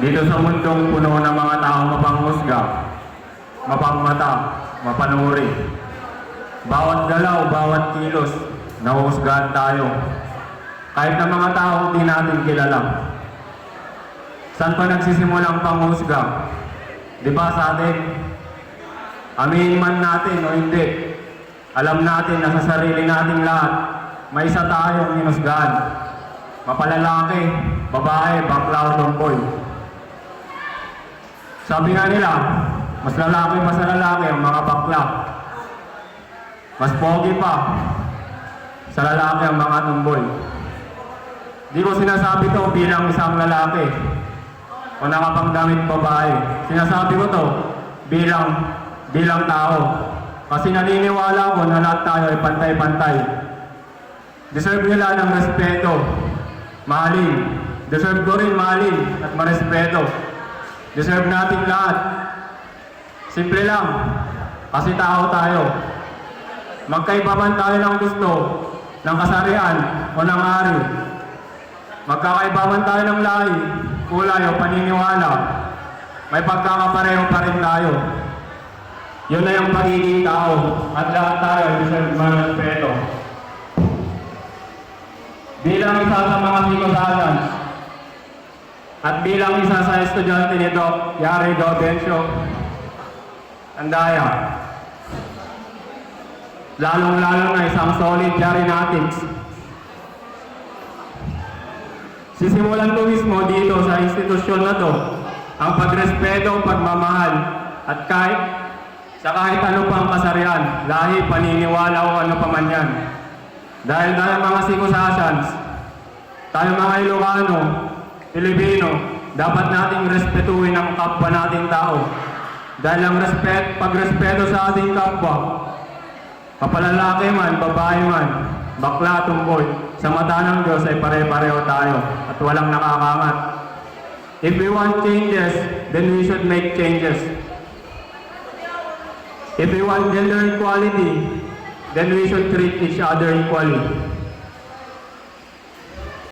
Dito sa mundong puno ng mga taong mapanghusga, mapangmata, mapanuri. Bawat galaw, bawat kilos, nahuhusgahan tayo. Kahit na mga taong di natin kilala. Saan pa nagsisimulang panghusga? Di ba sa atin? Aminin man natin o hindi, alam natin na sa sarili nating lahat, may isa tayong hinusgahan. Mapalalaki, babae, bakla o tomboy. Sabi nga nila, mas lalaki pa sa lalaki ang mga bakla. Mas pogi pa sa lalaki ang mga tomboy. Di ko sinasabi to bilang isang lalaki o nakapangdamit babae. Sinasabi ko to bilang tao. Kasi naniniwala ko na lahat tayo ay pantay-pantay. Deserve nila ng respeto, mahalin. Deserve ko rin mahalin at marespeto. Deserve natin lahat. Simple lang, kasi tao tayo. Magkaiba man tayo ng gusto, ng kasarian o ng ari. Magkakaiba man tayo ng lahi, kulay o paniniwala. May pagkakapareho pa rin tayo. Yun na yung pagiging tao at lahat tayo deserve respeto. Bilang isa sa mga sikosasan at bilang isa sa estudyante nito, Yari Gaudencio Andaya, lalong-lalo na isang solid charinatics. Sisimulan ko mismo dito sa institusyon na to ang pagrespeto, pagmamahal at kahit ano pang kasarian, lahi, paniniwala o ano pa man yan. Dahil mga sikusasans, tayo mga Ilocano, Pilipino, dapat nating respetuhin ang kapwa nating tao. Dahil ang pagrespeto sa ating kapwa, kapalalaki man, babae man, bakla, tumboy, sa mata ng Diyos ay pare-pareho tayo at walang nakakangat. If we want changes, then we should make changes. If we want gender equality, then we should treat each other equally.